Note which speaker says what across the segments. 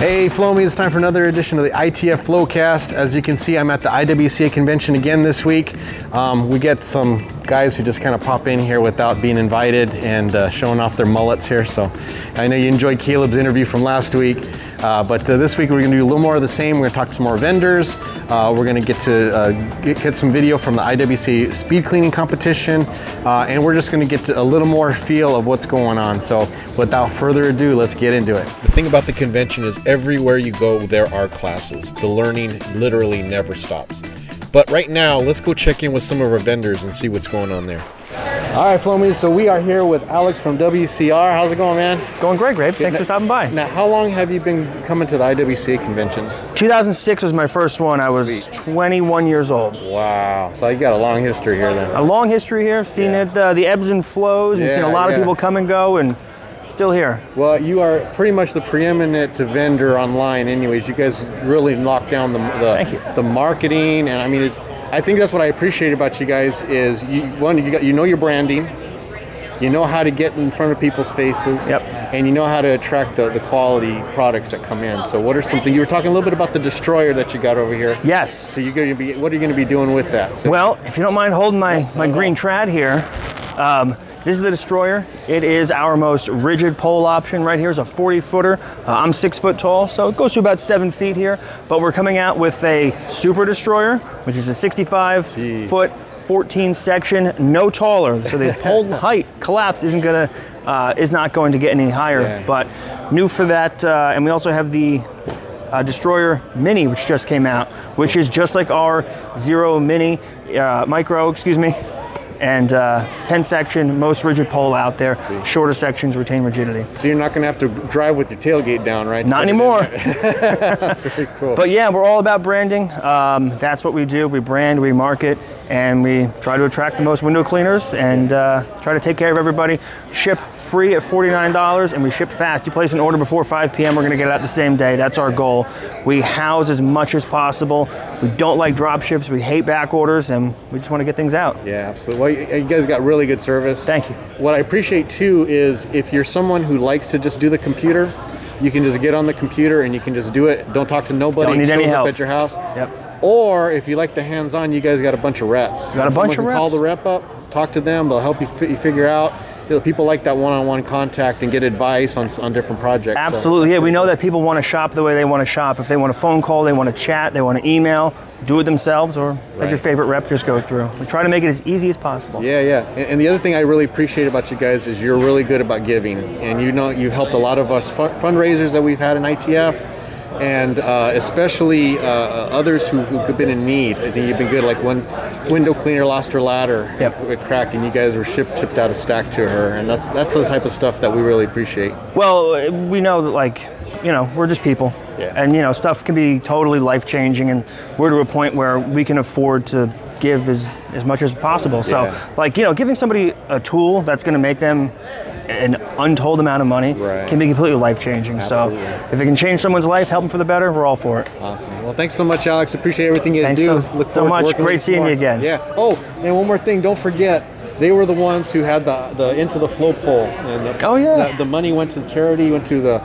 Speaker 1: Hey Flowmies, it's time for another edition of the ITF Flowcast. As you can see, I'm at the IWCA convention again this week. We get some guys who just kind of pop in here without being invited and showing off their mullets here. So I know you enjoyed Caleb's interview from last week, but this week we're going to do a little more of the same. We're going to talk to some more vendors. We're going to get some video from the IWCA speed cleaning competition, and we're just going to get a little more feel of what's going on. So without further ado, let's get into it.
Speaker 2: The thing about the convention is everywhere you go, there are classes. The learning literally never stops. But right now, let's go check in with some of our vendors and see what's going on there.
Speaker 1: All right, Flowmies, so we are here with Alex from WCR. How's it going, man?
Speaker 3: Going great, Grape. Thanks for stopping by.
Speaker 1: Now, how long have you been coming to the IWCA conventions?
Speaker 3: 2006 was my first one. I was 21 years old.
Speaker 1: Wow. So you got a long history here then.
Speaker 3: A long history here. Seen it, the ebbs and flows, and seen a lot of people come and go, and still here.
Speaker 1: Well, you are pretty much the preeminent vendor online anyways. You guys really locked down the marketing, and I mean, I think that's what I appreciate about you guys is you know your branding, you know how to get in front of people's faces, and you know how to attract the quality products that come in. So what are something, you were talking a little bit about the destroyer that you got over here.
Speaker 3: Yes.
Speaker 1: So what are you going to be doing with that? So,
Speaker 3: well, if you don't mind holding my green trad here, this is the destroyer. It is our most rigid pole option right here. It's a 40-footer. I'm 6 foot tall, so it goes to about 7 feet here. But we're coming out with a super destroyer, which is a 65-foot, 14 section, no taller. So the pole height collapse is not going to get any higher.
Speaker 1: Yeah.
Speaker 3: But new for that, and we also have the Destroyer Mini, which just came out, which is just like our Zero Mini, Micro, excuse me. And 10 section, most rigid pole out there. Shorter sections retain rigidity.
Speaker 1: So you're not going to have to drive with your tailgate down, right?
Speaker 3: Not anymore.
Speaker 1: Very cool.
Speaker 3: But yeah, we're all about branding. That's what we do. We brand, we market, and we try to attract the most window cleaners and try to take care of everybody. Ship free at $49, and we ship fast. You place an order before 5 p.m., we're going to get it out the same day. That's our goal. We house as much as possible. We don't like drop ships. We hate back orders, and we just want to get things out.
Speaker 1: Yeah, absolutely. Well, you guys got really good service.
Speaker 3: Thank you.
Speaker 1: What I appreciate too is if you're someone who likes to just do the computer, you can just get on the computer and you can just do it. Don't talk to nobody.
Speaker 3: Don't need any help
Speaker 1: at your house.
Speaker 3: Yep.
Speaker 1: Or if you like the hands-on, you guys got a bunch of reps.
Speaker 3: Got a bunch of reps.
Speaker 1: Call the rep up, talk to them. They'll help you figure out. People like that one-on-one contact and get advice on different projects.
Speaker 3: Absolutely, yeah. We know that people want to shop the way they want to shop. If they want a phone call, they want to chat, they want to email, do it themselves, or let your favorite rep just go through. We try to make it as easy as possible.
Speaker 1: Yeah, yeah. And the other thing I really appreciate about you guys is you're really good about giving. And you've helped a lot of us fundraisers that we've had in ITF. And especially others who've been in need. I think you've been good. Like one window cleaner lost her ladder, it cracked, and you guys were shipped out a stack to her. And that's the type of stuff that we really appreciate.
Speaker 3: Well, we know that we're just people.
Speaker 1: Yeah.
Speaker 3: And stuff can be totally life-changing, and we're to a point where we can afford to give as much as possible. So, giving somebody a tool that's going to make them an untold amount of money can be completely life-changing.
Speaker 1: Absolutely.
Speaker 3: So if it can change someone's life, help them for the better, we're all for it.
Speaker 1: Awesome. Well, thanks so much, Alex. Appreciate everything you guys do.
Speaker 3: Look so much. Great seeing you again.
Speaker 1: Yeah. Oh, and one more thing. Don't forget, they were the ones who had the Into the Flow pole. And the money went to charity, went to the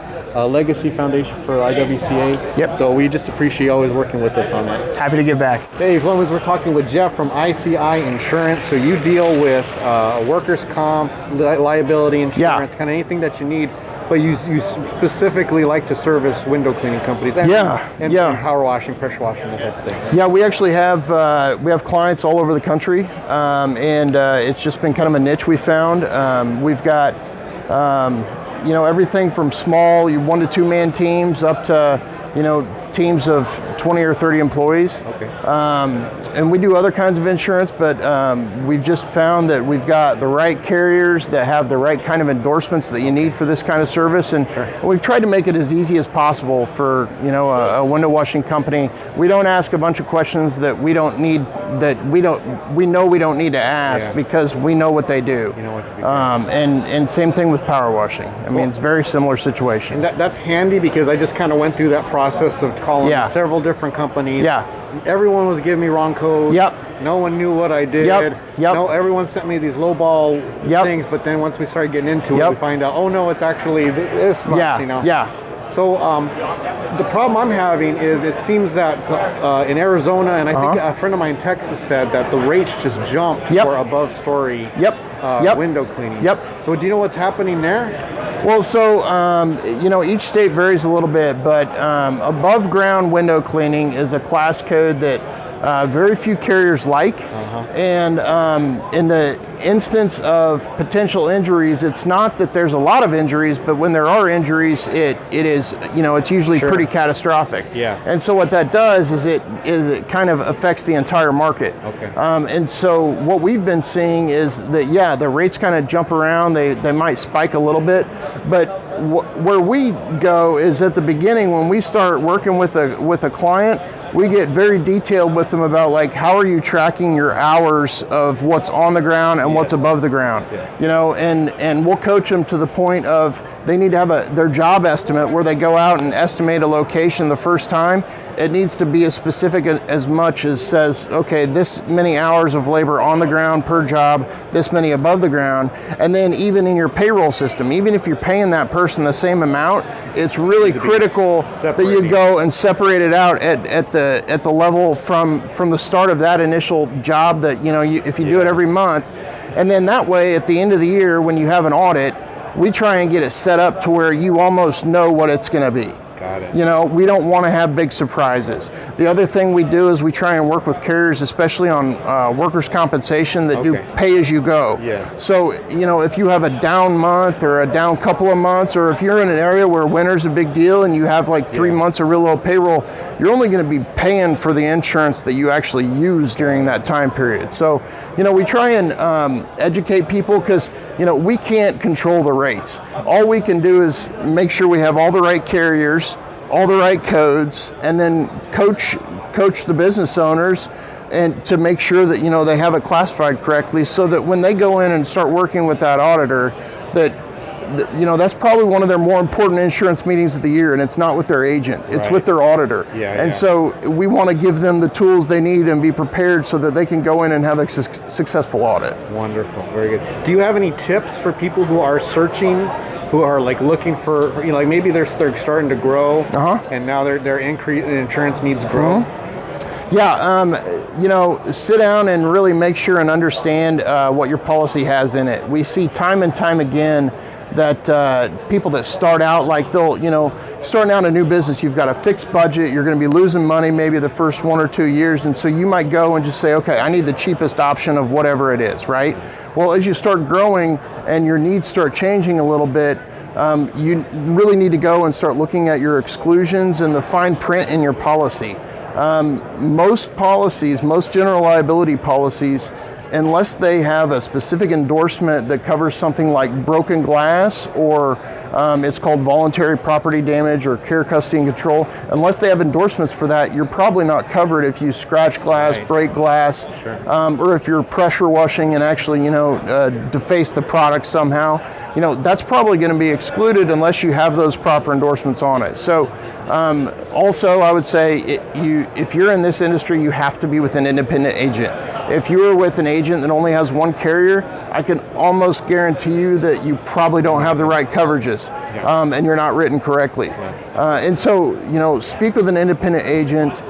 Speaker 1: Legacy Foundation for IWCA.
Speaker 3: Yep.
Speaker 1: So we just appreciate you always working with us on that.
Speaker 3: Happy to give back.
Speaker 1: Hey, Flowmies, we're talking with Jeff from ICI Insurance. So you deal with workers' comp, liability insurance, kind of anything that you need. But you specifically like to service window cleaning companies and power washing, pressure washing, that type of thing.
Speaker 4: Yeah, we actually have clients all over the country, and it's just been kind of a niche we found. We've got everything from small 1 to 2 man teams up to teams of 20 or 30 employees.
Speaker 1: Okay.
Speaker 4: And we do other kinds of insurance, but we've just found that we've got the right carriers that have the right kind of endorsements that you need for this kind of service, and we've tried to make it as easy as possible for a window washing company. We don't ask a bunch of questions that we know we don't need to ask because we know what they do.
Speaker 1: You know what to do.
Speaker 4: And same thing with power washing. I mean, it's a very similar situation.
Speaker 1: And that's handy because I just kind of went through that process of calling several different companies.
Speaker 4: Yeah.
Speaker 1: Everyone was giving me wrong codes.
Speaker 4: Yep.
Speaker 1: No one knew what I did.
Speaker 4: Yep.
Speaker 1: No, everyone sent me these lowball things, but then once we started getting into it, we find out, oh no, it's actually this much,
Speaker 4: Yeah.
Speaker 1: So the problem I'm having is it seems that in Arizona, and I think a friend of mine in Texas said that the rates just jumped for above story window cleaning. So do you know what's happening there?
Speaker 4: Well, so, each state varies a little bit, but above ground window cleaning is a class code that very few carriers like. And in the instance of potential injuries, it's not that there's a lot of injuries, but when there are injuries, it is, it's usually pretty catastrophic. And so what that does is it kind of affects the entire market. And so what we've been seeing is that, the rates kind of jump around, they might spike a little bit, but where we go is at the beginning when we start working with a client, we get very detailed with them about like how are you tracking your hours of what's on the ground and what's above the ground, and we'll coach them to the point of they need to have their job estimate where they go out and estimate a location the first time. It needs to be as specific as much as says, okay, this many hours of labor on the ground per job, this many above the ground, and then even in your payroll system, even if you're paying that person the same amount, it's really critical that you go and separate it out at the level from the start of that initial job that if you do it every month, and then that way at the end of the year when you have an audit, we try and get it set up to where you almost know what it's going to be.
Speaker 1: Got it.
Speaker 4: We don't want to have big surprises. The other thing we do is we try and work with carriers, especially on workers' compensation, that do pay as you go. So, if you have a down month or a down couple of months, or if you're in an area where winter's a big deal and you have like 3 months of real low payroll, you're only going to be paying for the insurance that you actually use during that time period. So, we try and educate people because, we can't control the rates. All we can do is make sure we have all the right carriers, all the right codes, and then coach the business owners and to make sure that they have it classified correctly, so that when they go in and start working with that auditor, that's probably one of their more important insurance meetings of the year, and it's not with their agent, it's with their auditor. So we want to give them the tools they need and be prepared so that they can go in and have a successful audit.
Speaker 1: Wonderful, very good. Do you have any tips for people who are searching, who are like looking for, like maybe they're starting to grow and now their insurance needs grow? Sit down and really make sure and understand what your policy has in it. We see time and time again that people that start out, like starting out a new business, you've got a fixed budget, you're going to be losing money maybe the first 1 or 2 years, and so you might go and just say, okay, I need the cheapest option of whatever it is, right? Well, as you start growing and your needs start changing a little bit, you really need to go and start looking at your exclusions and the fine print in your policy. Most policies, most general liability policies, unless they have a specific endorsement that covers something like broken glass or it's called voluntary property damage or care, custody, and control, unless they have endorsements for that, you're probably not covered if you scratch glass, break glass, or if you're pressure washing and actually, deface the product somehow. That's probably going to be excluded unless you have those proper endorsements on it. So also, I would say if you're in this industry, you have to be with an independent agent. If you're with an agent that only has one carrier, I can almost guarantee you that you probably don't have the right coverages and you're not written correctly. And so, speak with an independent agent.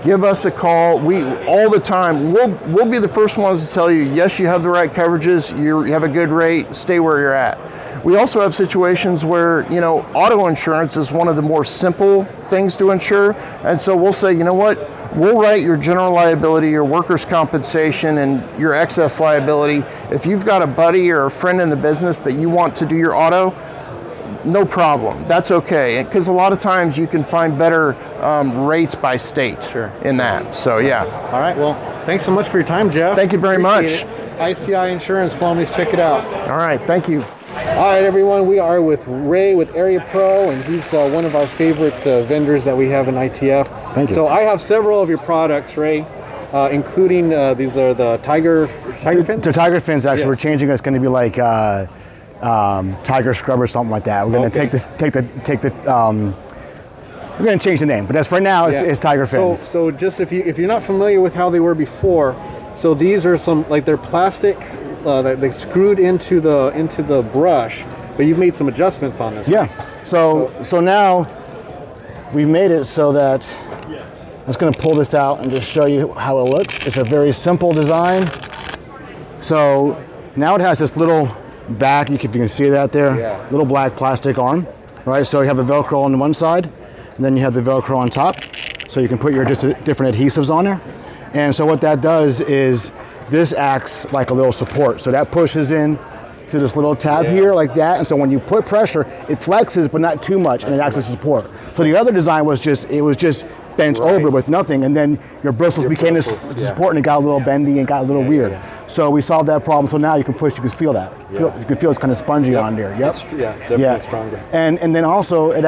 Speaker 1: Give us a call. We all the time. We'll be the first ones to tell you, yes, you have the right coverages. You have a good rate. Stay where you're at. We also have situations where auto insurance is one of the more simple things to insure, and so we'll say, we'll write your general liability, your workers' compensation, and your excess liability. If you've got a buddy or a friend in the business that you want to do your auto, no problem. That's okay, because a lot of times you can find better rates by state in that. So yeah. All right. Well, thanks so much for your time, Jeff.
Speaker 4: Thank you very much.
Speaker 1: ICI Insurance, Flowmies, check it out.
Speaker 4: All right. Thank you.
Speaker 1: All right, everyone. We are with Ray with Area Pro, and he's one of our favorite vendors that we have in ITF.
Speaker 5: Thank you.
Speaker 1: So I have several of your products, Ray, including these are the tiger fins.
Speaker 5: The tiger fins. Actually, we're changing. It's going to be like tiger scrub or something like that. We're going to we're going to change the name, but that's right now. It's tiger fins.
Speaker 1: So just if you're not familiar with how they were before, so these are some they're plastic. They screwed into the brush, But you've made some adjustments on this.
Speaker 5: Yeah. So now we've made it so that I'm just going to pull this out and just show you how it looks. It's a very simple design. So now it has this little back, if you can see that there, little black plastic arm, right? So you have the Velcro on one side, and then you have the Velcro on top, so you can put your different adhesives on there. And so what that does is this acts like a little support. So that pushes in to this little tab here like that, and so when you put pressure, it flexes, but not too much, and it acts as support. So the other design was just bent over with nothing, and then your bristles became this support, and it got a little bendy and got a little weird. So we solved that problem. So now you can push, you can feel that. You can feel it's kind of spongy on there. Yep.
Speaker 1: Definitely stronger.
Speaker 5: And then also it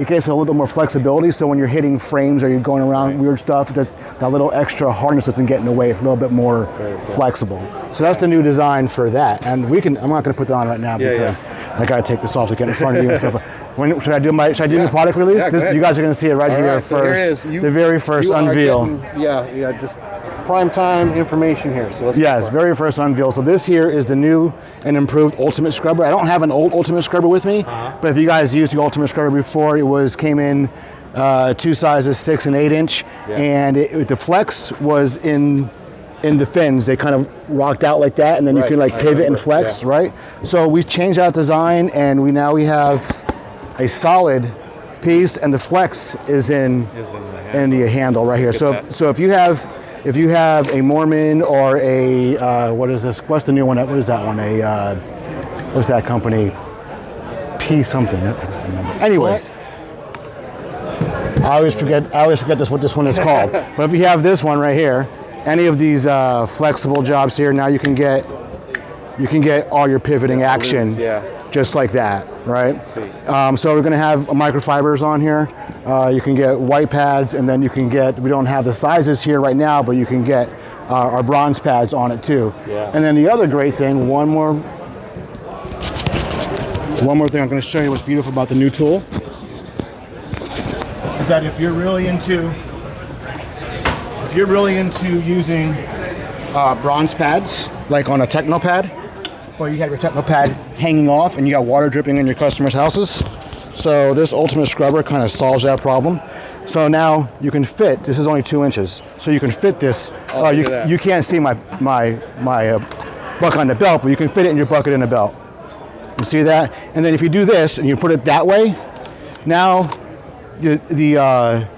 Speaker 5: gives a little bit more flexibility, so when you're hitting frames or you're going around weird stuff, that little extra hardness doesn't get in the way. It's a little bit more flexible. So that's the new design for that. And I'm not going to put that on right now because I got to take this off to get in front of you and stuff. Should I do the product release? You guys are going to see it right here first. So here it is. The very first unveil.
Speaker 1: Just prime time information here. So
Speaker 5: very first unveil. So this here is the new and improved Ultimate Scrubber. I don't have an old Ultimate Scrubber with me, but if you guys used the Ultimate Scrubber before, it came in 2 sizes, 6 and 8 inch, and the flex was in the fins. They kind of rocked out like that, and then you can like pivot and flex, right? So we changed that design, and we have a solid piece, and the flex is in the handle right here. So if you have a Mormon or a what is this? What's the new one? What is that one? What's that company? P something. Anyways. I always forget what this one is called. But if you have this one right here, any of these flexible jobs here, now you can get all your pivoting action just like that, right? So we're going to have microfibers on here. You can get white pads, and then we don't have the sizes here right now, but you can get our bronze pads on it too. And then the other great thing, one more thing I'm going to show you what's beautiful about the new tool. That if you're really into using bronze pads, like on a techno pad, or you have your techno pad hanging off and you got water dripping in your customers' houses, so this Ultimate Scrubber kind of solves that problem. So now you can fit. This is only 2 inches, so you can fit this. You can't see my bucket on the belt, but you can fit it in your bucket in the belt. You see that? And then if you do this and you put it that way, now the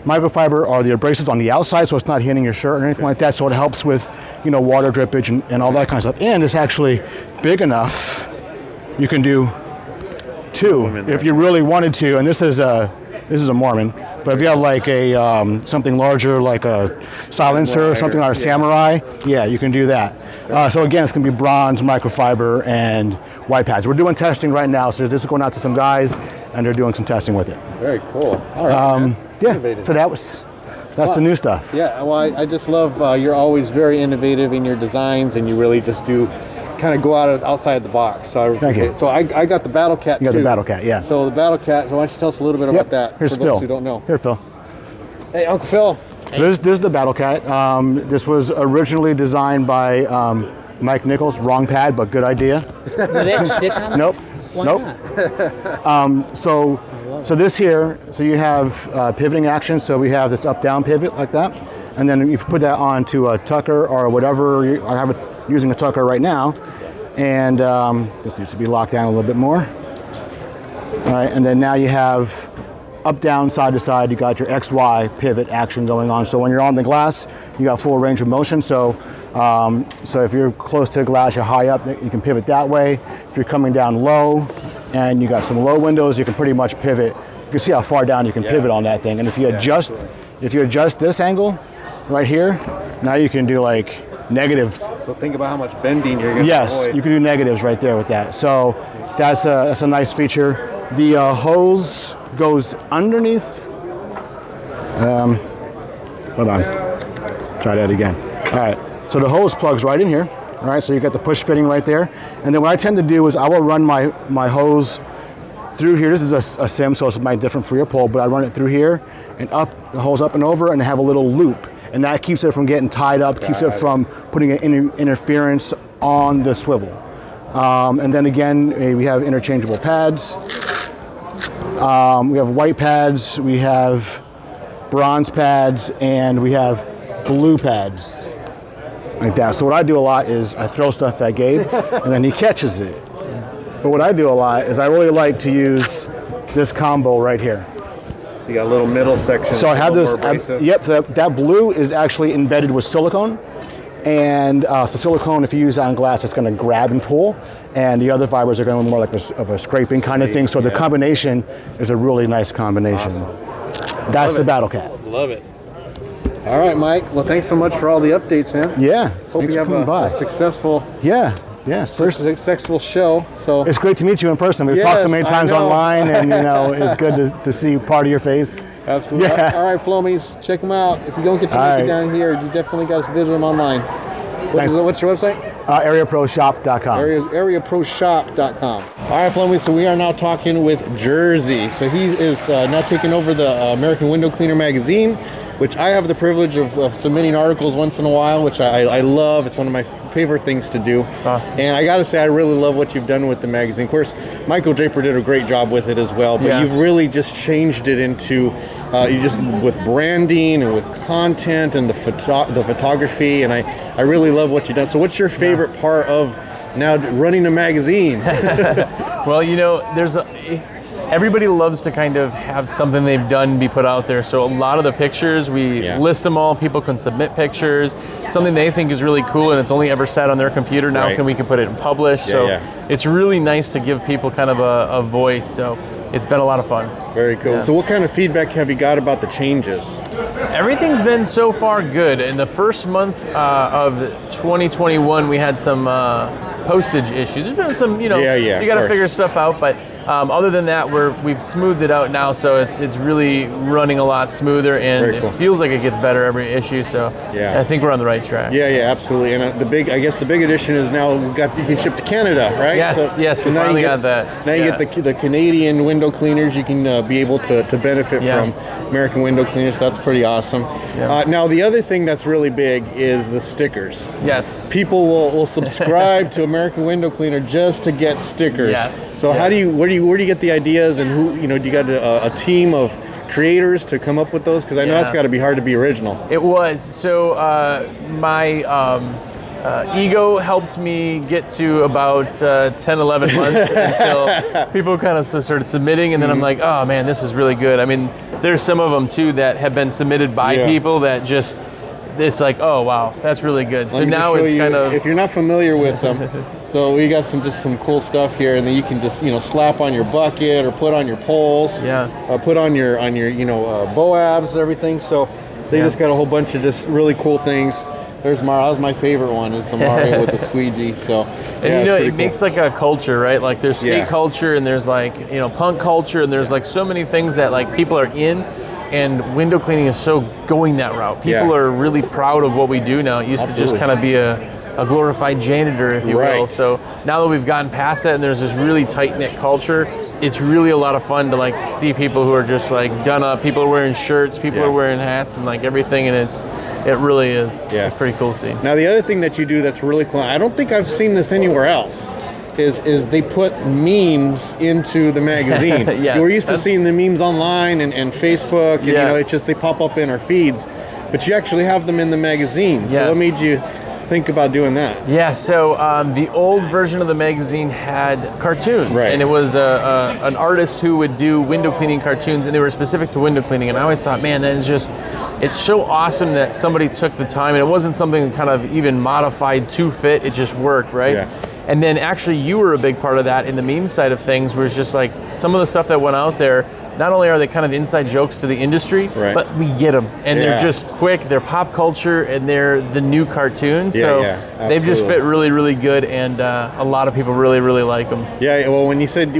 Speaker 5: microfiber or the abrasives on the outside, so it's not hitting your shirt or anything like that, so it helps with water drippage and all that kind of stuff. And it's actually big enough you can do 2 if you really wanted to. And this is a Mormon, but if you have like a something larger, like a silencer or something, like a Samurai, you can do that. So again, it's going to be bronze, microfiber, and white pads. We're doing testing right now, so this is going out to some guys, and they're doing some testing with it.
Speaker 1: Very cool. All right,
Speaker 5: so that's the new stuff.
Speaker 1: Yeah, well, I just love you're always very innovative in your designs, and you really just do kind of go outside the box. So
Speaker 5: Thank you.
Speaker 1: So I got the Battle Cat.
Speaker 5: You got the Battle Cat, yeah.
Speaker 1: So the Battle Cat. So why don't you tell us a little bit about that?
Speaker 5: Here's
Speaker 1: for
Speaker 5: Phil.
Speaker 1: Those who don't know.
Speaker 5: Here, Phil.
Speaker 1: Hey, Uncle Phil.
Speaker 5: So this is the Battle Cat. This was originally designed by Mike Nichols. Wrong pad, but good idea.
Speaker 6: Did they stick on it?
Speaker 5: Nope.
Speaker 6: Why
Speaker 5: nope.
Speaker 6: not?
Speaker 5: So this here, so you have pivoting action. So we have this up-down pivot like that, and then you put that onto a tucker or whatever. I have it using a tucker right now, and this needs to be locked down a little bit more. All right, and then now you have up, down, side to side. You got your XY pivot action going on. So when you're on the glass, you got full range of motion. So if you're close to the glass, you're high up, you can pivot that way. If you're coming down low and you got some low windows, you can pretty much pivot. You can see how far down you can pivot on that thing. And if you adjust this angle right here, now you can do like negative.
Speaker 1: So think about how much bending you're going to avoid.
Speaker 5: You can do negatives right there with that. So that's a nice feature. The hose goes underneath. Hold on. Try that again. All right. So the hose plugs right in here. All right. So you got the push fitting right there. And then what I tend to do is I will run my hose through here. This is a sim, so it's might different for your pole, but I run it through here and up the hose up and over, and have a little loop, and that keeps it from getting tied up, keeps it from putting an interference on the swivel. And then again, we have interchangeable pads. We have white pads, we have bronze pads, and we have blue pads. Like that. So what I do a lot is I throw stuff at Gabe, and then he catches it. But what I do a lot is I really like to use this combo right here.
Speaker 1: So you got a little middle section.
Speaker 5: So I have this, yep, so that blue is actually embedded with silicone. And so silicone, if you use it on glass, it's going to grab and pull. And the other fibers are going to be more like a scraping kind of thing. So the combination is a really nice combination. Awesome. That's the Battle Cat.
Speaker 1: Love it. All right, Mike. Well, thanks so much for all the updates, man.
Speaker 5: Yeah.
Speaker 1: Hope you have a successful
Speaker 5: first
Speaker 1: successful show. So
Speaker 5: it's great to meet you in person. We've talked so many times online, and it's good to see part of your face.
Speaker 1: Absolutely.
Speaker 5: Yeah.
Speaker 1: All right, Flowmies, check them out. If you don't get to make it down here, you definitely got to visit them online. What's your website?
Speaker 5: AreaProShop.com.
Speaker 1: AreaProShop.com. All right, Flowmies, so we are now talking with Jersey. So he is now taking over the American Window Cleaner magazine, which I have the privilege of submitting articles once in a while, which I love. It's one of my favorite things to do.
Speaker 3: It's awesome.
Speaker 1: And I got to say, I really love what you've done with the magazine. Of course, Michael Draper did a great job with it as well, but you've really just changed it into, with branding and with content and the photography, and I really love what you've done. So what's your favorite part of now running a magazine?
Speaker 7: Well, everybody loves to kind of have something they've done be put out there. So a lot of the pictures, we list them all. People can submit pictures, something they think is really cool and it's only ever sat on their computer. Now we can put it in publish. It's really nice to give people kind of a voice. So it's been a lot of fun.
Speaker 1: Very cool.
Speaker 7: Yeah.
Speaker 1: So what kind of feedback have you got about the changes?
Speaker 7: Everything's been so far good. In the first month of 2021, we had some postage issues. There's been some, you got to figure stuff out, but other than that, we've smoothed it out now, so it's really running a lot smoother, and it feels like it gets better every issue. So I think we're on the right track.
Speaker 1: Yeah, absolutely. And the big addition is now you can ship to Canada, right?
Speaker 7: Yes, we finally got that.
Speaker 1: Now you get the Canadian window cleaners. You can be able to benefit from American window cleaners. So that's pretty awesome. Yeah. Now the other thing that's really big is the stickers.
Speaker 7: Yes.
Speaker 1: People will subscribe to American Window Cleaner just to get stickers.
Speaker 7: Yes.
Speaker 1: So where do you get the ideas, and who do you got a team of creators to come up with those? Because I know that's got to be hard to be original.
Speaker 7: It was. So my ego helped me get to about 10, 11 months until people kind of started submitting, and then I'm like, oh man, this is really good. I mean, there's some of them too that have been submitted by people that just, it's like, oh wow, that's really good. So now it's kind of,
Speaker 1: if you're not familiar with them, so we got some cool stuff here, and then you can just slap on your bucket or put on your poles, put on your Boabs, everything. So they just got a whole bunch of just really cool things. There's Mario. That was my favorite one, is the Mario with the squeegee. So
Speaker 7: and it makes like a culture, right? Like there's skate culture, and there's like punk culture, and there's like so many things that like people are in. And window cleaning is so going that route. People are really proud of what we do now. It used to just kind of be a glorified janitor, if you will. So now that we've gotten past that and there's this really tight-knit culture, it's really a lot of fun to like see people who are just like done up. People are wearing shirts, people are wearing hats and like everything, and it really is. Yeah. It's pretty cool to see.
Speaker 1: Now the other thing that you do that's really cool, I don't think I've seen this anywhere else, is they put memes into the magazine. We're used to seeing the memes online and Facebook, and it's just they pop up in our feeds, but you actually have them in the magazine. So what made you think about doing that?
Speaker 7: Yeah, so the old version of the magazine had cartoons, and it was an artist who would do window cleaning cartoons, and they were specific to window cleaning, and I always thought, man, that is just, it's so awesome that somebody took the time, and it wasn't something kind of even modified to fit, it just worked, right? Yeah. And then actually you were a big part of that in the meme side of things, where it's just like some of the stuff that went out there, not only are they kind of inside jokes to the industry, but we get them. And they're just quick, they're pop culture, and they're the new cartoons. So they've just fit really, really good, and a lot of people really, really like them.
Speaker 1: Yeah, well, when you started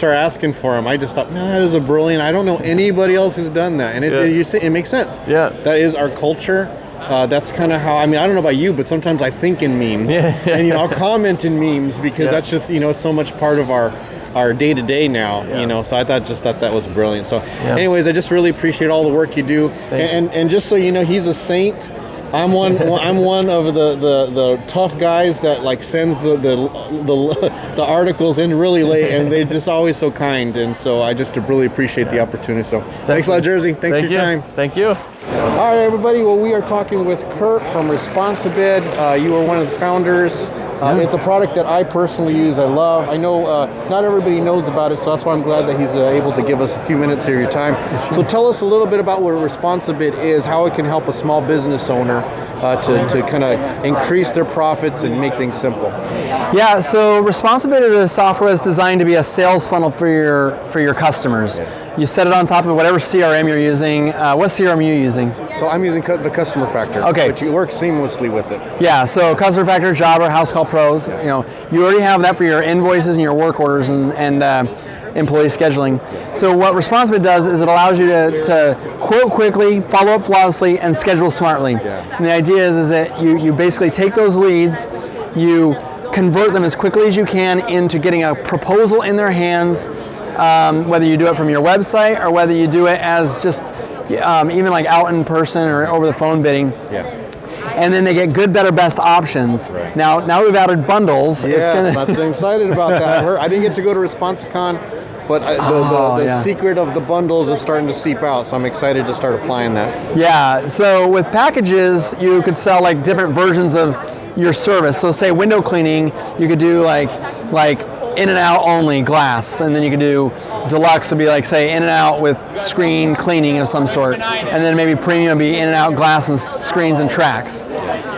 Speaker 1: asking for them, I just thought, no, that is a brilliant, I don't know anybody else who's done that. And it makes sense. Yeah. That is our culture. That's kind of how, I don't know about you, but sometimes I think in memes, and I'll comment in memes because that's just, it's so much part of our day-to-day now, so I thought that was brilliant. So anyways, I just really appreciate all the work you do. And just so you know, he's a saint I'm one of the tough guys that like sends the articles in really late, and they're just always so kind, and so I just really appreciate the opportunity. So thanks a lot, Jersey. Thanks for your time.
Speaker 7: Thank you.
Speaker 1: All right, everybody. Well, we are talking with Kurt from Responsibid. You are one of the founders. It's a product that I personally use. I love. I know not everybody knows about it, so that's why I'm glad that he's able to give us a few minutes of your time. So tell us a little bit about what Responsibid is, how it can help a small business owner to kind of increase their profits and make things simple.
Speaker 8: Yeah, so Responsibid is a software that's designed to be a sales funnel for your customers. You set it on top of whatever CRM you're using. What CRM are you using?
Speaker 1: So I'm using the Customer Factor.
Speaker 8: Okay.
Speaker 1: But you work seamlessly with it.
Speaker 8: Yeah, so Customer Factor, Jobber, House Call Pros. You already have that for your invoices and your work orders and employee scheduling. So what Responsibid does is it allows you to quote quickly, follow up flawlessly, and schedule smartly. Yeah. And the idea is that you basically take those leads, you convert them as quickly as you can into getting a proposal in their hands, whether you do it from your website or whether you do it as just even like out in person or over the phone bidding. Yeah. And then they get good, better, best options. Right. Now we've added bundles.
Speaker 1: Yeah, I'm excited about that. I didn't get to go to Responsicon, but the secret of the bundles is starting to seep out, so I'm excited to start applying that.
Speaker 8: Yeah, so with packages, you could sell like different versions of your service. So say window cleaning, you could do like in and out only glass, and then you could do deluxe would be like say in and out with screen cleaning of some sort, and then maybe premium would be in and out glass and screens and tracks.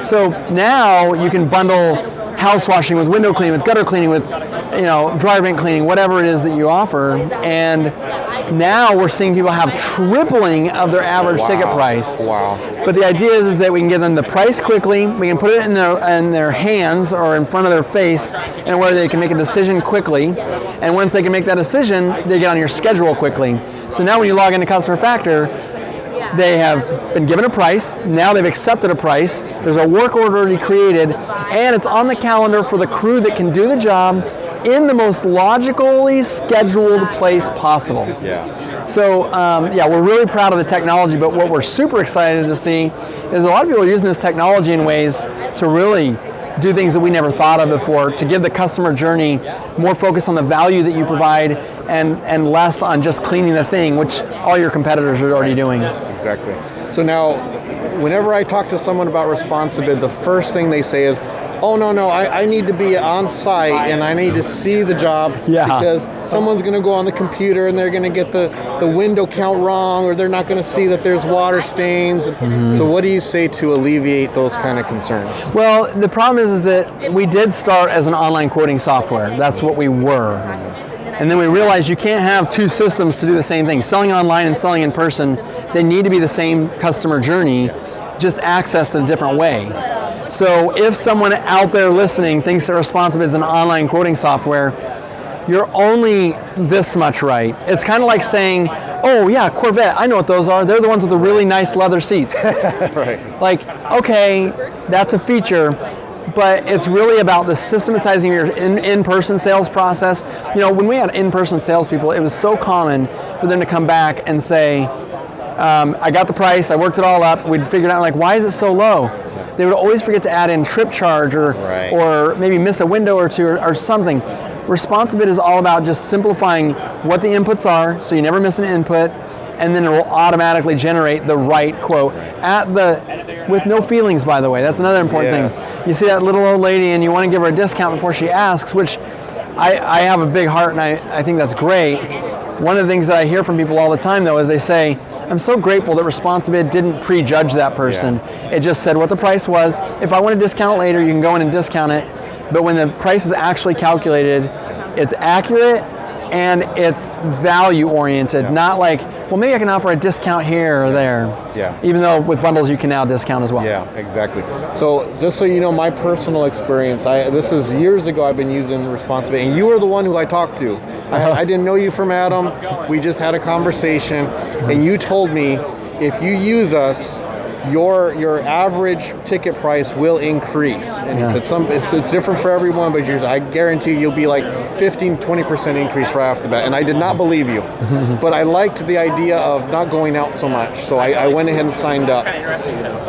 Speaker 8: So now you can bundle house washing with window cleaning, with gutter cleaning, with dryer vent cleaning, whatever it is that you offer. And now we're seeing people have tripling of their average ticket price.
Speaker 1: Wow.
Speaker 8: But the idea is that we can give them the price quickly, we can put it in their hands or in front of their face, and where they can make a decision quickly. And once they can make that decision, they get on your schedule quickly. So now when you log into Customer Factor, they have been given a price, now they've accepted a price, there's a work order already created, and it's on the calendar for the crew that can do the job in the most logically scheduled place possible. Yeah. So we're really proud of the technology, but what we're super excited to see is a lot of people are using this technology in ways to really do things that we never thought of before, to give the customer journey more focus on the value that you provide and less on just cleaning the thing, which all your competitors are already doing.
Speaker 1: Exactly. So now, whenever I talk to someone about Responsibid, the first thing they say is, oh, no, I need to be on site and I need to see the job because someone's going to go on the computer and they're going to get the window count wrong, or they're not going to see that there's water stains. Mm-hmm. So what do you say to alleviate those kind of concerns?
Speaker 8: Well, the problem is that we did start as an online quoting software. That's what we were. And then we realized you can't have two systems to do the same thing. Selling online and selling in person, they need to be the same customer journey, just accessed in a different way. So if someone out there listening thinks that Responsibid is an online quoting software, you're only this much right. It's kind of like saying, oh yeah, Corvette, I know what those are. They're the ones with the really nice leather seats.
Speaker 1: Right.
Speaker 8: Like, okay, that's a feature, but it's really about the systematizing your in-person sales process. When we had in-person salespeople, it was so common for them to come back and say, I got the price, I worked it all up, we'd figure out like, why is it so low? They would always forget to add in trip charge or maybe miss a window or two or something. Responsibid is all about just simplifying what the inputs are so you never miss an input, and then it will automatically generate the right quote with no feelings, by the way. That's another important thing. You see that little old lady and you want to give her a discount before she asks, which I have a big heart and I think that's great. One of the things that I hear from people all the time though is they say, I'm so grateful that Responsibid didn't prejudge that person. Yeah. It just said what the price was. If I want to discount it later, you can go in and discount it. But when the price is actually calculated, it's accurate and it's value oriented, not like, well, maybe I can offer a discount here or there. Yeah. Even though with bundles you can now discount as well.
Speaker 1: Yeah, exactly. So just so you know, my personal experience, this is years ago I've been using Responsibid, and you were the one who I talked to. I didn't know you from Adam. We just had a conversation, and you told me if you use us, your average ticket price will increase. And he said it's different for everyone, but I guarantee you'll be like 15-20% increase right off the bat. And I did not believe you, but I liked the idea of not going out so much. So I went ahead and signed up.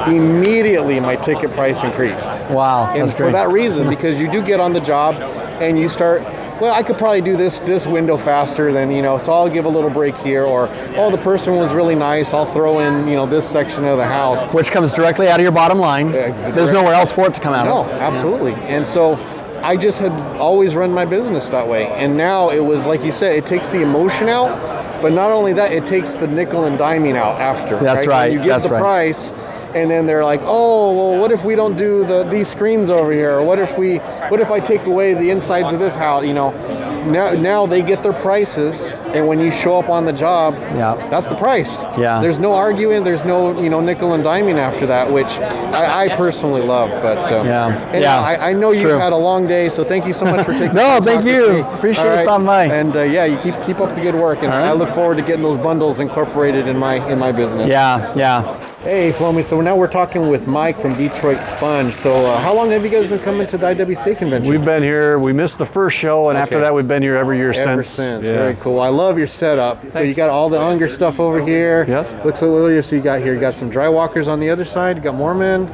Speaker 1: Immediately, my ticket price increased.
Speaker 8: Wow,
Speaker 1: and
Speaker 8: that's
Speaker 1: for
Speaker 8: great.
Speaker 1: that reason, because you do get on the job and you start, well, I could probably do this window faster than, so I'll give a little break here, or, oh, the person was really nice, I'll throw in, this section of the house.
Speaker 8: Which comes directly out of your bottom line. There's nowhere else for it to come out of.
Speaker 1: No, absolutely. And so I just had always run my business that way. And now it was, like you said, it takes the emotion out, but not only that, it takes the nickel and diming out after.
Speaker 8: That's right.
Speaker 1: You give the price, and then they're like, oh, well, what if we don't do these screens over here? Or what if I take away the insides of this house? Now they get their prices, and when you show up on the job, that's the price.
Speaker 8: Yeah.
Speaker 1: There's no arguing. There's no nickel and diming after that, which I personally love. But I know you've had a long day, so thank you so much for taking.
Speaker 8: No, thank you. Appreciate stopping by.
Speaker 1: And you keep up the good work, and I look forward to getting those bundles incorporated in my business.
Speaker 8: Yeah.
Speaker 1: Hey, Flowmies. So now we're talking with Mike from Detroit Sponge. So how long have you guys been coming to the IWCA convention?
Speaker 9: We've been here. We missed the first show, and after that, we've been here every year since.
Speaker 1: Yeah. Very cool. I love your setup. Thanks. So you got all the Unger stuff over here.
Speaker 9: Yes.
Speaker 1: Looks like what else you got here? You got some dry walkers on the other side. You got Mormon.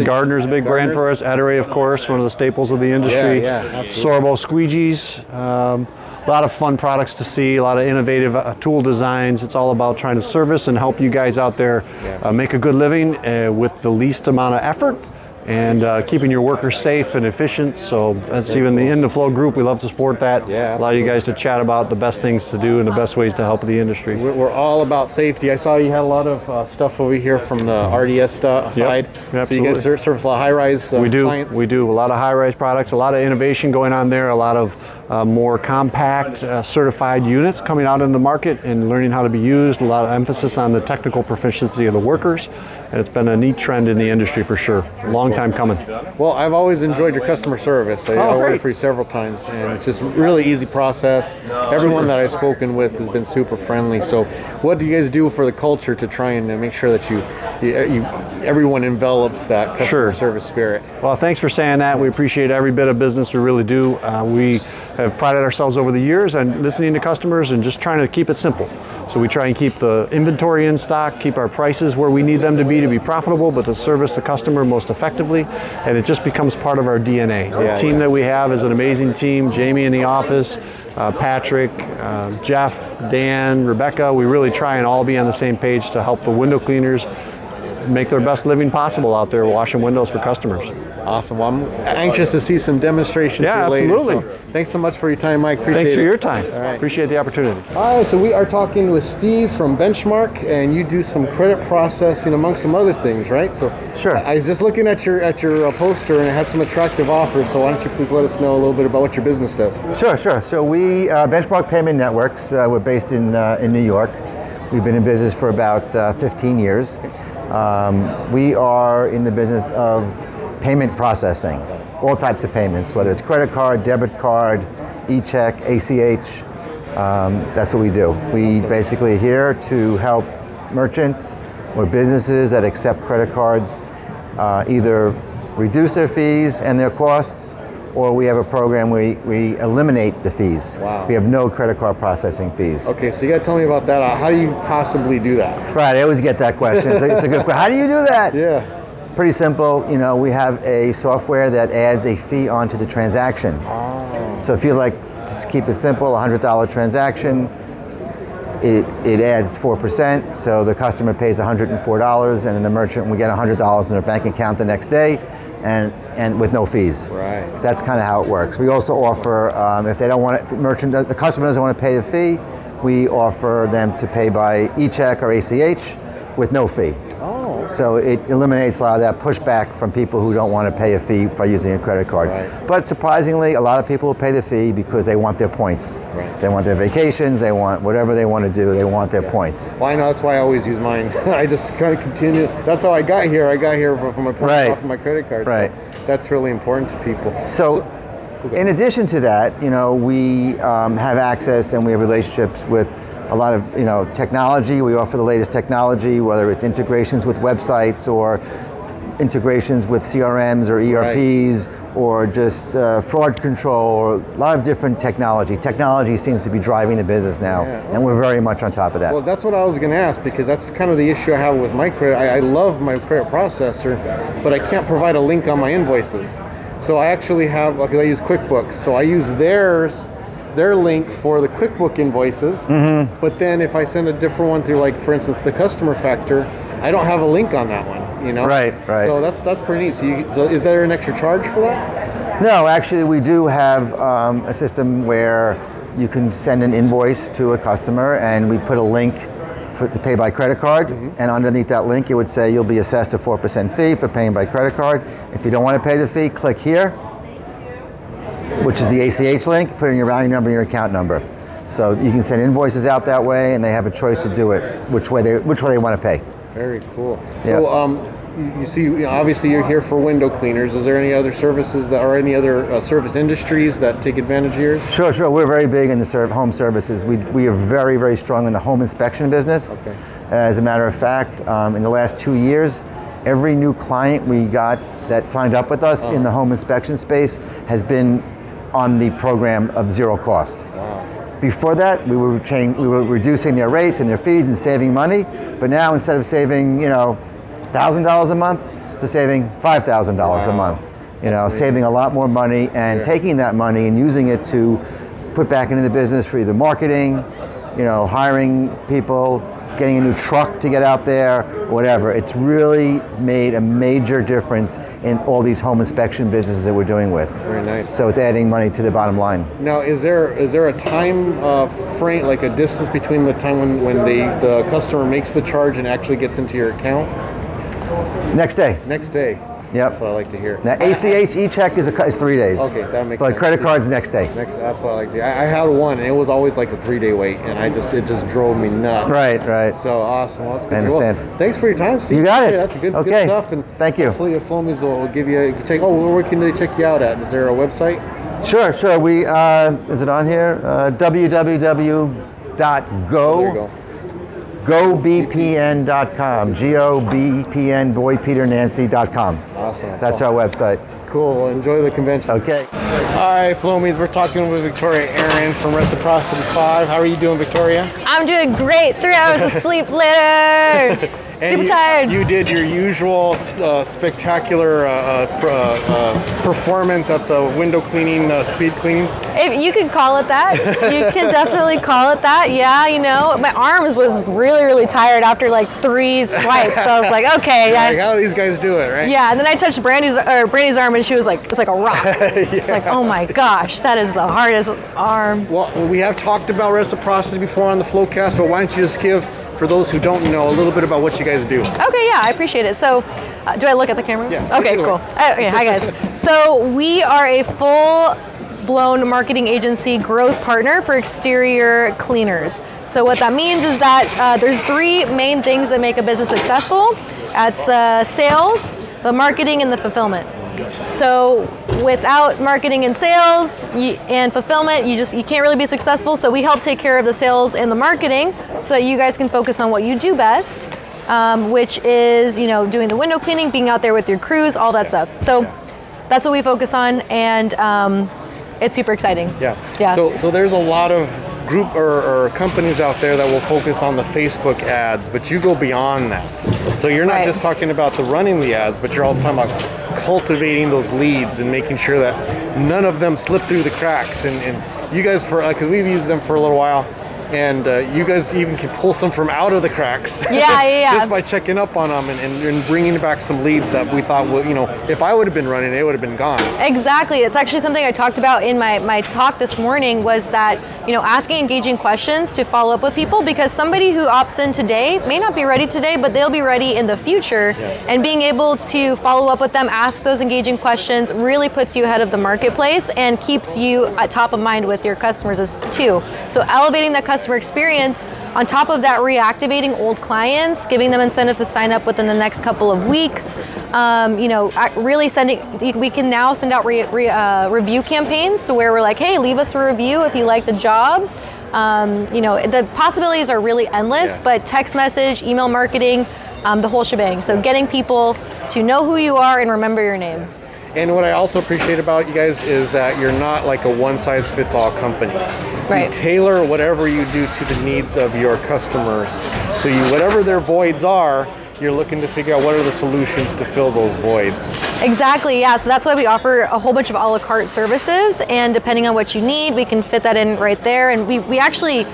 Speaker 9: Gardner's a big brand for us. Ettore, of course, one of the staples of the industry.
Speaker 1: Yeah,
Speaker 9: Sorbo squeegees. A lot of fun products to see, a lot of innovative tool designs. It's all about trying to service and help you guys out there make a good living with the least amount of effort, and keeping your workers safe and efficient. So that's even the In the Flow group. We love to support that. Allow you guys to chat about the best things to do and the best ways to help the industry.
Speaker 1: We're all about safety. I saw you had a lot of stuff over here from the RDS side.
Speaker 9: Absolutely.
Speaker 1: So you guys service a lot of high-rise clients?
Speaker 9: We do a lot of high-rise products, a lot of innovation going on there, a lot of more compact certified units coming out in the market and learning how to be used, a lot of emphasis on the technical proficiency of the workers, and it's been a neat trend in the industry for sure. Long time coming.
Speaker 1: Well, I've always enjoyed your customer service. I worked for you several times, and it's just a really easy process. Everyone that I've spoken with has been super friendly. So what do you guys do for the culture to try and make sure that everyone envelops that customer service spirit?
Speaker 9: Well, thanks for saying that. We appreciate every bit of business. We really do. We have prided ourselves over the years on listening to customers and just trying to keep it simple. So we try and keep the inventory in stock, keep our prices where we need them to be profitable, but to service the customer most effectively, and it just becomes part of our DNA. The team that we have is an amazing team. Jamie in the office, Patrick, Jeff, Dan, Rebecca. We really try and all be on the same page to help the window cleaners make their best living possible out there washing windows for customers.
Speaker 1: Awesome. Well, I'm anxious to see some demonstrations here later.
Speaker 9: Absolutely.
Speaker 1: So thanks so much for your time, Mike. Appreciate
Speaker 9: Thanks for
Speaker 1: it.
Speaker 9: your time.
Speaker 1: All right.
Speaker 9: Appreciate the opportunity.
Speaker 1: All right, so we are talking with Steve from Benchmark, and you do some credit processing among some other things, right? So I was just looking at your poster, and it has some attractive offers. So why don't you please let us know a little bit about what your business does?
Speaker 10: Sure. So we Benchmark Payment Networks. We're based in New York. We've been in business for about 15 years. We are in the business of payment processing, all types of payments, whether it's credit card, debit card, e-check, ACH. That's what we do. We basically are here to help merchants or businesses that accept credit cards either reduce their fees and their costs, or we have a program where we eliminate the fees.
Speaker 1: Wow.
Speaker 10: We have no credit card processing fees.
Speaker 1: Okay, so you got to tell me about that. How do you possibly do that?
Speaker 10: Right, I always get that question. It's a good question. How do you do that?
Speaker 1: Yeah.
Speaker 10: Pretty simple. We have a software that adds a fee onto the transaction.
Speaker 1: Oh.
Speaker 10: So if you just keep it simple, $100 transaction, it adds 4%. So the customer pays $104, and then the merchant will get $100 in their bank account the next day, and with no fees.
Speaker 1: Right.
Speaker 10: That's kind of how it works. We also offer, if they don't want it, the customer doesn't want to pay the fee, we offer them to pay by e-check or ACH with no fee.
Speaker 1: Oh.
Speaker 10: So it eliminates a lot of that pushback from people who don't want to pay a fee for using a credit card.
Speaker 1: Right.
Speaker 10: But surprisingly, a lot of people will pay the fee because they want their points.
Speaker 1: Right.
Speaker 10: They want their vacations, they want whatever they want to do, they want their points.
Speaker 1: Well, I know, that's why I always use mine. I just kind of continue. That's how I got here. I got here from my points off of my credit card.
Speaker 10: Right.
Speaker 1: So that's really important to people.
Speaker 10: So in addition to that, we have access and we have relationships with a lot of technology. We offer the latest technology, whether it's integrations with websites or integrations with CRMs or ERPs, or just fraud control, or a lot of different technology. Technology seems to be driving the business now, and we're very much on top of that.
Speaker 1: Well, that's what I was going to ask, because that's kind of the issue I have with my credit. I love my credit processor, but I can't provide a link on my invoices. So I actually have, I use QuickBooks, so I use their link for the QuickBook invoices, but then if I send a different one through, like, for instance, the customer factor, I don't have a link on that one.
Speaker 10: Right.
Speaker 1: So that's pretty neat. So is there an extra charge for that?
Speaker 10: No, actually, we do have a system where you can send an invoice to a customer, and we put a link to pay by credit card, and underneath that link, it would say you'll be assessed a 4% fee for paying by credit card. If you don't want to pay the fee, click here, which is the ACH link. Put in your routing number and your account number. So you can send invoices out that way, and they have a choice to do it which way they want to pay.
Speaker 1: Very cool. So you see, obviously you're here for window cleaners. Is there any other services that, or any other service industries that take advantage of yours?
Speaker 10: Sure. We're very big in the home services. We are very, very strong in the home inspection business.
Speaker 1: Okay.
Speaker 10: As a matter of fact, in the last 2 years, every new client we got that signed up with us in the home inspection space has been on the program of zero cost.
Speaker 1: Wow.
Speaker 10: Before that, we were reducing their rates and their fees and saving money, but now instead of saving, $1,000 a month, they're saving $5,000 a month. Saving a lot more money, and taking that money and using it to put back into the business for either marketing, hiring people, getting a new truck to get out there, whatever. It's really made a major difference in all these home inspection businesses that we're doing with.
Speaker 1: Very nice.
Speaker 10: So it's adding money to the bottom line.
Speaker 1: Now, is there a time frame, like a distance between the time when the customer makes the charge and actually gets into your account?
Speaker 10: Next day.
Speaker 1: Next day.
Speaker 10: Yep.
Speaker 1: That's what I like to hear.
Speaker 10: Now, ACH e-check is 3 days.
Speaker 1: Okay, that makes sense.
Speaker 10: But credit card's next day.
Speaker 1: That's what I like to do. I had one, and it was always like a 3-day wait, and it just drove me nuts.
Speaker 10: Right.
Speaker 1: So awesome. Well, that's good.
Speaker 10: I understand.
Speaker 1: Well, thanks for your time, Steve.
Speaker 10: You got it.
Speaker 1: Yeah, that's good stuff. And
Speaker 10: thank you.
Speaker 1: Hopefully, Flowmies will give you check. Oh, where can they check you out at? Is there a website?
Speaker 10: Sure. We is it on here? www.gobpn.com. GOBPN boypeterNancy.com.
Speaker 1: Awesome.
Speaker 10: That's our website.
Speaker 1: Cool. Well, enjoy the convention.
Speaker 10: Okay.
Speaker 1: All right, Flowmies, we're talking with Victoria Aaron from Reciprocity 5. How are you doing, Victoria?
Speaker 11: I'm doing great. 3 hours of sleep later. Super tired.
Speaker 1: You did your usual spectacular performance at the window cleaning, speed cleaning.
Speaker 11: If you could call it that. You can definitely call it that. Yeah, my arms was really, really tired after like 3 swipes. So I was like, okay.
Speaker 1: Like, how do these guys do it, right?
Speaker 11: Yeah, and then I touched Brandy's arm, and she was like, it's like a rock. It's like, oh my gosh, that is the hardest arm.
Speaker 1: Well, we have talked about Reciprocity before on the Flowcast, but why don't you just give, for those who don't know, a little bit about what you guys do.
Speaker 11: Okay, yeah, I appreciate it. So, do I look at the camera?
Speaker 1: Yeah.
Speaker 11: Okay, cool. Okay, hi guys. So we are a full-blown marketing agency growth partner for exterior cleaners. So what that means is that there's 3 main things that make a business successful. That's the sales, the marketing, and the fulfillment. So without marketing and sales and fulfillment, you can't really be successful. So we help take care of the sales and the marketing so that you guys can focus on what you do best, which is, doing the window cleaning, being out there with your crews, all that stuff. So that's what we focus on, and it's super exciting.
Speaker 1: Yeah. So there's a lot of group or companies out there that will focus on the Facebook ads, but you go beyond that. So you're not just talking about the running the ads, but you're also talking about cultivating those leads and making sure that none of them slip through the cracks. And you guys, because we've used them for a little while, and you guys even can pull some from out of the cracks.
Speaker 11: Yeah.
Speaker 1: Just by checking up on them and bringing back some leads that we thought, if I would have been running, it would have been gone.
Speaker 11: Exactly. It's actually something I talked about in my talk this morning, was that, asking engaging questions to follow up with people, because somebody who opts in today may not be ready today, but they'll be ready in the future. And being able to follow up with them, ask those engaging questions, really puts you ahead of the marketplace and keeps you at top of mind with your customers too. So elevating that customer experience, on top of that, reactivating old clients, giving them incentives to sign up within the next couple of weeks. Really we can now send out review campaigns to where we're like, hey, leave us a review if you like the job. The possibilities are really endless, but text message, email marketing, the whole shebang. So getting people to know who you are and remember your name.
Speaker 1: And what I also appreciate about you guys is that you're not like a one-size-fits-all company.
Speaker 11: Right.
Speaker 1: You tailor whatever you do to the needs of your customers. So whatever their voids are, you're looking to figure out what are the solutions to fill those voids.
Speaker 11: Exactly, yeah. So that's why we offer a whole bunch of a la carte services, and depending on what you need, we can fit that in right there. And we actually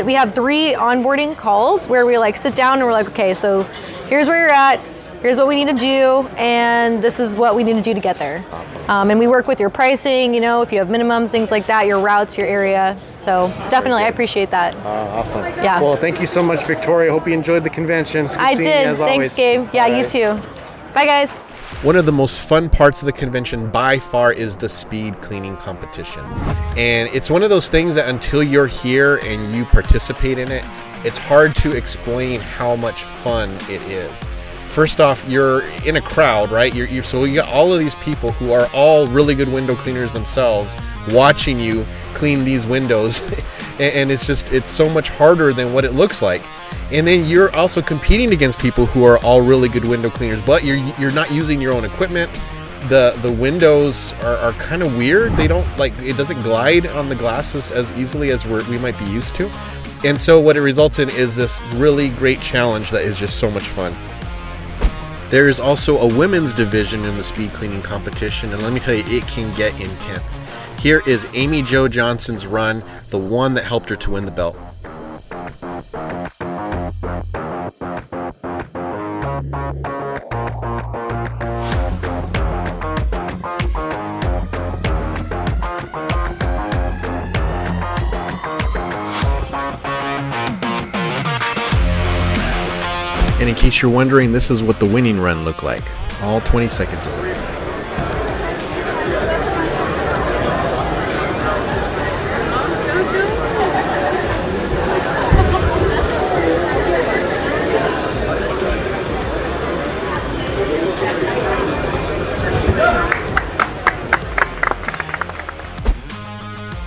Speaker 11: we have 3 onboarding calls where we like sit down and we're like, okay, so here's where you're at, here's what we need to do, and this is what we need to do to get there. Awesome. And we work with your pricing, if you have minimums, things like that, your routes, your area. So definitely, I appreciate that.
Speaker 1: Awesome.
Speaker 11: Yeah.
Speaker 1: Well, thank you so much, Victoria. Hope you enjoyed the convention. It's good
Speaker 11: I
Speaker 1: seeing
Speaker 11: did.
Speaker 1: you, as
Speaker 11: Thanks,
Speaker 1: always.
Speaker 11: Gabe. Yeah, you too. Bye, guys.
Speaker 2: One of the most fun parts of the convention by far is the speed cleaning competition. And it's one of those things that until you're here and you participate in it, it's hard to explain how much fun it is. First off, you're in a crowd, right? So you got all of these people who are all really good window cleaners themselves watching you clean these windows. And it's so much harder than what it looks like. And then you're also competing against people who are all really good window cleaners, but you're not using your own equipment. The windows are kind of weird. They don't it doesn't glide on the glasses as easily as we might be used to. And so what it results in is this really great challenge that is just so much fun. There is also a women's division in the speed cleaning competition, and let me tell you, it can get intense. Here is Amy Jo Johnson's run, the one that helped her to win the belt. And in case you're wondering, this is what the winning run looked like, all 20 seconds of it.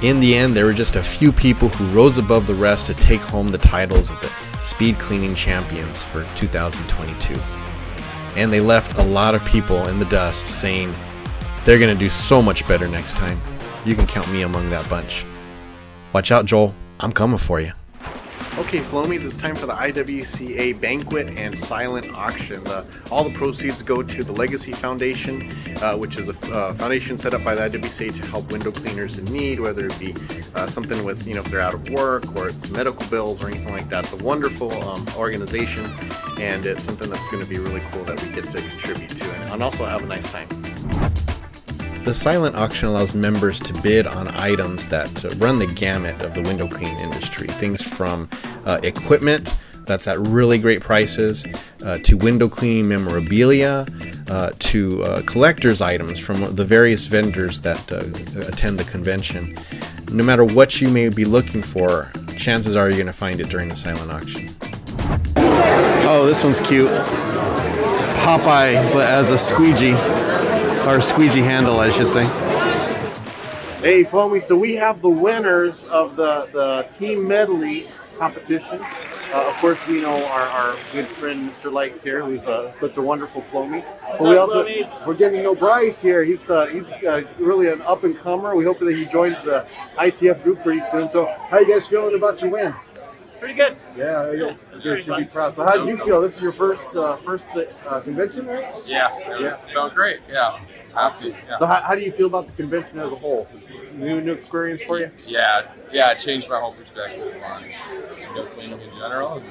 Speaker 2: In the end, there were just a few people who rose above the rest to take home the titles of the Speed Cleaning Champions for 2022. And they left a lot of people in the dust saying they're going to do so much better next time. You can count me among that bunch. Watch out, Joel. I'm coming for you.
Speaker 1: Okay, Flowmies, it's time for the IWCA Banquet and Silent Auction. All the proceeds go to the Legacy Foundation, which is a foundation set up by the IWCA to help window cleaners in need, whether it be something with, if they're out of work or it's medical bills or anything like that. It's a wonderful organization, and it's something that's going to be really cool that we get to contribute to and also have a nice time.
Speaker 2: The silent auction allows members to bid on items that run the gamut of the window cleaning industry. Things from equipment that's at really great prices, to window cleaning memorabilia, to collector's items from the various vendors that attend the convention. No matter what you may be looking for, chances are you're going to find it during the silent auction.
Speaker 1: Oh, this one's cute. Popeye, but as a squeegee. Or squeegee handle, I should say. Hey, Flowmies, so we have the winners of the team medley competition. Of course, we know our good friend Mr. Likes here, who's such a wonderful Flowmie. But we're getting to know Bryce here. He's really an up and comer. We hope that he joins the ITF group pretty soon. So, how you guys feeling about your win?
Speaker 12: Pretty good.
Speaker 1: Yeah, you should be proud. So, how did you feel? This is your first convention, right?
Speaker 12: Yeah. Felt great. Yeah. Happy. Yeah.
Speaker 1: So how do you feel about the convention as a whole? New experience for you?
Speaker 12: Yeah, it changed my whole perspective on window cleaning in general.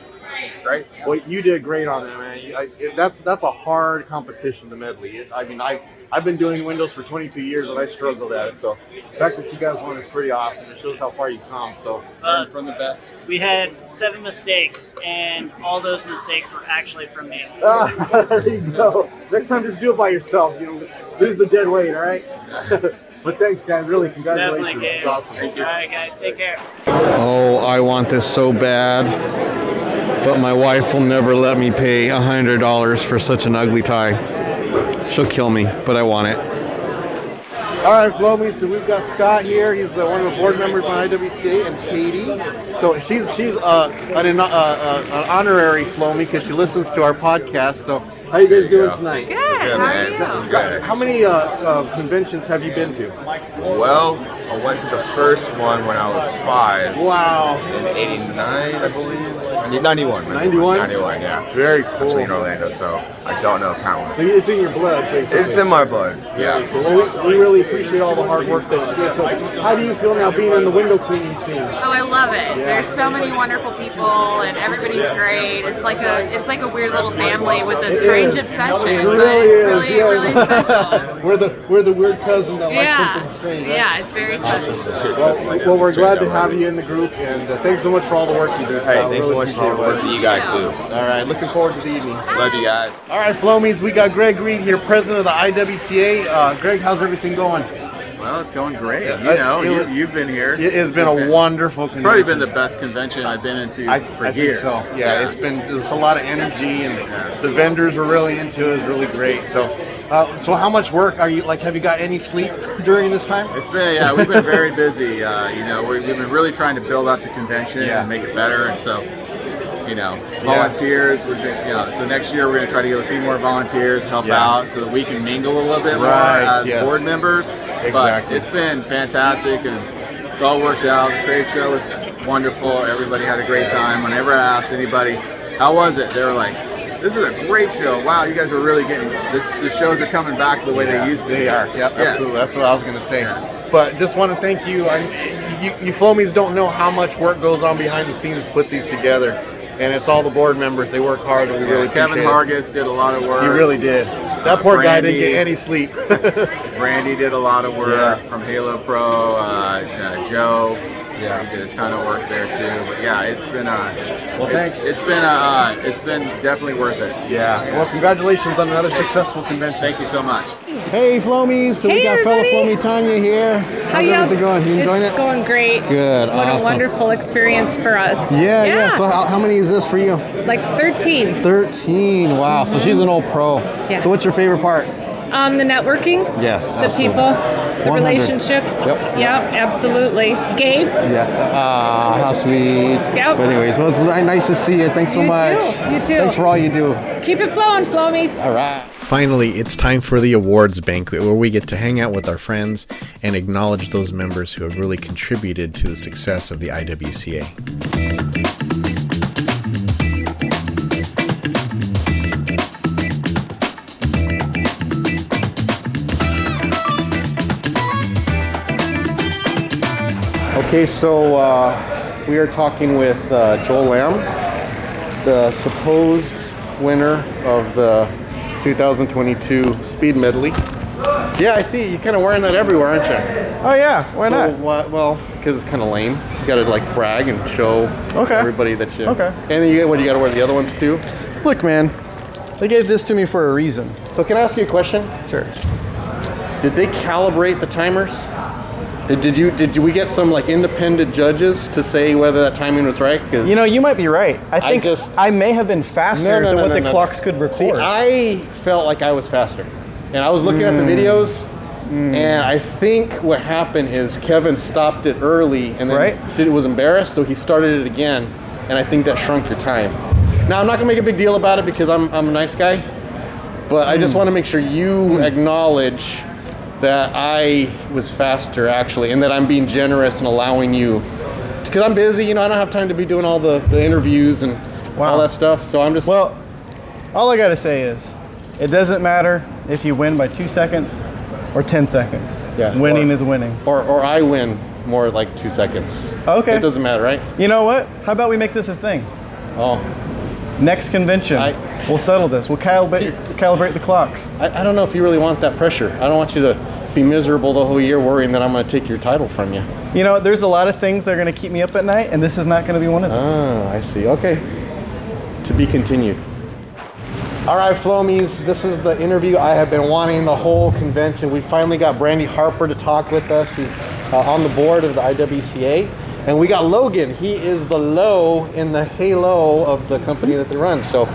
Speaker 12: It's great. Yeah.
Speaker 1: Well, you did great on that, man. That's a hard competition, the medley. I mean, I've been doing windows for 22 years, and I struggled at it. So the fact that you guys won is pretty awesome. It shows how far you've come. So
Speaker 12: learn from the best.
Speaker 13: We had 7 mistakes, and all those mistakes were actually from me.
Speaker 1: There you go. Next time, just do it by yourself. Lose the dead weight, all right? But thanks, guys. Really, congratulations.
Speaker 13: Definitely,
Speaker 1: it's awesome.
Speaker 13: All right, guys. Take care.
Speaker 1: Oh, I want this so bad, but my wife will never let me pay $100 for such an ugly tie. She'll kill me, but I want it. All right, Flowmies, so we've got Scott here. He's one of the board members on IWCA, and Katie. So she's an honorary Flowmie because she listens to our podcast. So how you guys doing tonight?
Speaker 14: Good. How are you?
Speaker 1: Scott, how many conventions have you been to?
Speaker 15: Well, I went to the first one when I was 5.
Speaker 1: Wow.
Speaker 15: In 89, I believe. 91.
Speaker 1: 91?
Speaker 15: 91, yeah.
Speaker 1: Very cool.
Speaker 15: Actually in Orlando, so I don't know countless.
Speaker 1: So it's in your blood, basically.
Speaker 15: It's in my blood, yeah.
Speaker 1: Cool. Well, we really appreciate all the hard work that you do. So how do you feel now being in the window cleaning scene?
Speaker 14: Oh, I love it.
Speaker 1: Yeah.
Speaker 14: There's so many wonderful people, and everybody's great. It's like a weird little family with a strange obsession, but it's really special.
Speaker 1: We're the weird cousin that likes something strange. Right?
Speaker 14: Yeah, it's very special.
Speaker 1: Well, we're glad to have you in the group, and thanks so much for all the work you do.
Speaker 15: Hey, thanks so much for all the work that you guys do.
Speaker 1: All right, looking forward to the evening.
Speaker 15: Love you guys.
Speaker 1: All right, Flowmies, we got Greg Reed here, president of the IWCA. Greg, how's everything going?
Speaker 16: Well, it's going great. You've been here.
Speaker 1: It has been a wonderful convention.
Speaker 16: It's probably been the best convention I've been into for years.
Speaker 1: Think so. Yeah, there's a lot of energy, and the vendors were really into it. It was really great. So how much work are you, have you got any sleep during this time?
Speaker 16: It's been, we've been very busy. We've been really trying to build out the convention and make it better, and so, volunteers, so next year we're going to try to get a few more volunteers, help out so that we can mingle a little bit more as board members.
Speaker 1: Exactly.
Speaker 16: But it's been fantastic, and it's all worked out. The trade show was wonderful. Everybody had a great time. Whenever I asked anybody, how was it? They were like, this is a great show. Wow, you guys are really getting this. The shows are coming back the way they used to.
Speaker 1: They are. Yep, absolutely. That's what I was going to say. But just want to thank you. You Flowmies don't know how much work goes on behind the scenes to put these together. And it's all the board members. They work hard, and we really appreciate
Speaker 16: Kevin Hargis did a lot of work.
Speaker 1: He really did. That poor guy didn't get any sleep.
Speaker 16: Brandy did a lot of work from Halo Pro. Joe, he did a ton of work there too. But it's been
Speaker 1: thanks.
Speaker 16: It's been definitely worth it.
Speaker 1: Yeah. Well, congratulations on another successful convention.
Speaker 16: Thank you so much.
Speaker 17: Hey, Flowmies. So we got fellow Flowmie Tanya here. How's everything going? You enjoying it?
Speaker 18: It's going great.
Speaker 17: Good.
Speaker 18: What a wonderful experience for us.
Speaker 17: Yeah. So how many is this for you?
Speaker 18: Like 13.
Speaker 17: 13. Wow. So she's an old pro.
Speaker 18: Yeah.
Speaker 17: So what's your favorite part?
Speaker 18: The networking.
Speaker 17: Yes.
Speaker 18: The
Speaker 17: absolutely.
Speaker 18: people. The
Speaker 17: 100.
Speaker 18: relationships.
Speaker 17: Yep.
Speaker 18: Absolutely. Gabe.
Speaker 17: Yeah. How sweet.
Speaker 18: Yep.
Speaker 17: But anyways, well, it's nice to see you. Thanks so much.
Speaker 18: You too.
Speaker 17: Thanks for all you do.
Speaker 18: Keep it flowing, Flowmies.
Speaker 17: All right.
Speaker 2: Finally, it's time for the awards banquet where we get to hang out with our friends and acknowledge those members who have really contributed to the success of the IWCA.
Speaker 1: Okay, so we are talking with Joel Lamb, the supposed winner of the 2022 Speed Medley. Yeah, I see. You're kind of wearing that everywhere, aren't you?
Speaker 4: Oh yeah, why not?
Speaker 1: Well, because it's kind of lame. You got to brag and show everybody that you.
Speaker 4: Okay.
Speaker 1: And then you got to wear the other ones too.
Speaker 4: Look, man, they gave this to me for a reason.
Speaker 1: So can I ask you a question?
Speaker 4: Sure.
Speaker 1: Did they calibrate the timers? Did we get some independent judges to say whether that timing was right? Because
Speaker 4: you might be right. I think I may have been faster than what the clocks could record.
Speaker 1: See, I felt like I was faster, and I was looking at the videos, and I think what happened is Kevin stopped it early, and then was embarrassed, so he started it again, and I think that shrunk your time. Now I'm not gonna make a big deal about it because I'm a nice guy, but I just want to make sure you acknowledge that I was faster actually, and that I'm being generous and allowing you, because I'm busy, I don't have time to be doing all the interviews and all that stuff, so I'm just...
Speaker 4: Well, all I gotta say is, it doesn't matter if you win by 2 seconds or 10 seconds.
Speaker 1: Yeah.
Speaker 4: Winning is winning.
Speaker 1: Or I win more 2 seconds.
Speaker 4: Okay.
Speaker 1: It doesn't matter, right?
Speaker 4: You know what? How about we make this a thing?
Speaker 1: Oh.
Speaker 4: Next convention, we'll settle this. We'll calibrate the clocks.
Speaker 1: I don't know if you really want that pressure. I don't want you to be miserable the whole year worrying that I'm going to take your title from you.
Speaker 4: There's a lot of things that are going to keep me up at night, and this is not going to be one of them.
Speaker 1: Oh, I see. Okay. To be continued. All right, Flowmies, this is the interview I have been wanting the whole convention. We finally got Brandy Harper to talk with us. She's on the board of the IWCA. And we got Logan. He is the low in the halo of the company that they run. So,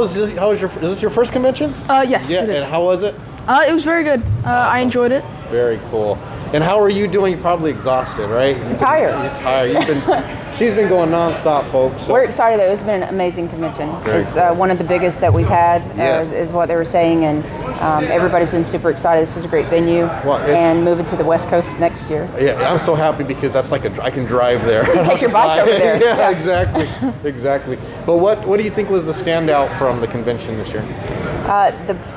Speaker 1: is this your first convention?
Speaker 19: Yes.
Speaker 1: Yeah.
Speaker 19: It is.
Speaker 1: And how was it?
Speaker 19: It was very good. Awesome. I enjoyed it.
Speaker 1: Very cool. And how are you doing? You're probably exhausted, right?
Speaker 19: I'm tired.
Speaker 1: You're tired. She's been going nonstop, folks. So.
Speaker 19: We're excited though. It's been an amazing convention.
Speaker 1: Very
Speaker 19: It's
Speaker 1: cool.
Speaker 19: one of the biggest that we've had,
Speaker 1: Yes.
Speaker 19: is what they were saying, and everybody's been super excited. This was a great venue, and moving to the West Coast next year.
Speaker 1: Yeah, I'm so happy because that's like I can drive there.
Speaker 19: You can take your bike over there.
Speaker 1: Yeah, exactly. But what do you think was the standout from the convention this year?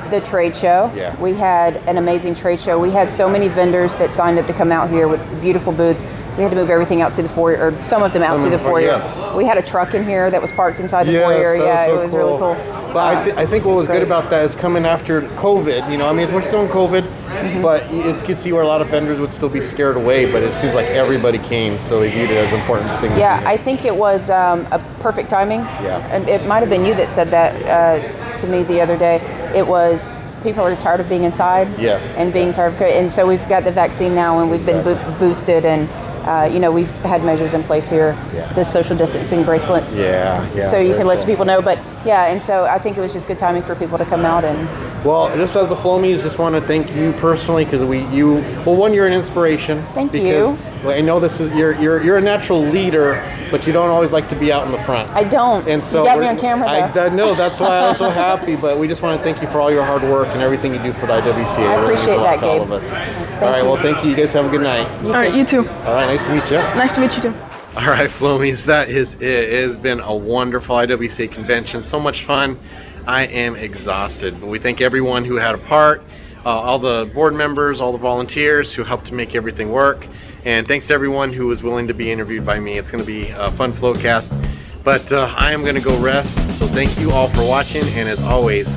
Speaker 19: The trade show.
Speaker 1: Yeah.
Speaker 19: We had an amazing trade show. We had so many vendors that signed up to come out here with beautiful booths. We had to move everything out to the foyer, or some of them out to the foyer.
Speaker 1: Yes.
Speaker 19: We had a truck in here that was parked inside the foyer.
Speaker 1: So
Speaker 19: it was really cool.
Speaker 1: But I think what was good about that is coming after COVID. You know, I mean, we're still in COVID, but you could see where a lot of vendors would still be scared away. But it seems like everybody came, so they viewed it as an important thing.
Speaker 19: Yeah, I think it was a perfect timing.
Speaker 1: Yeah.
Speaker 19: And it might have been you that said that to me the other day. It was, people are tired of being inside.
Speaker 1: Yes.
Speaker 19: And being tired of, and so we've got the vaccine now, and we've been boosted, and we've had measures in place here.
Speaker 1: Yeah.
Speaker 19: The social distancing bracelets.
Speaker 1: Yeah.
Speaker 19: So you
Speaker 1: very
Speaker 19: can let
Speaker 1: cool.
Speaker 19: people know, but yeah, and so I think it was just good timing for people to come out and.
Speaker 1: Well, just as the Flowmies, just want to thank you personally because you're an inspiration.
Speaker 19: Thank
Speaker 1: because,
Speaker 19: you.
Speaker 1: Well, I know this is you're a natural leader, but you don't always like to be out in the front.
Speaker 19: I don't.
Speaker 1: And so
Speaker 19: you got me on camera though.
Speaker 1: I know that's why I'm so happy. But we just want to thank you for all your hard work and everything you do for the IWCA.
Speaker 19: I
Speaker 1: It really means
Speaker 19: appreciate
Speaker 1: a lot
Speaker 19: that,
Speaker 1: to all
Speaker 19: Gabe.
Speaker 1: of us. All right. Well, thank you. You guys have a good night.
Speaker 19: All right, you too.
Speaker 1: All right. Nice to meet you.
Speaker 18: Nice to meet you too.
Speaker 1: All right, Flowmies, that is it. It has been a wonderful IWCA convention. So much fun. I am exhausted, but we thank everyone who had a part, all the board members, all the volunteers who helped to make everything work, and thanks to everyone who was willing to be interviewed by me. It's going to be a fun Flowcast, but I am going to go rest, so thank you all for watching, and as always,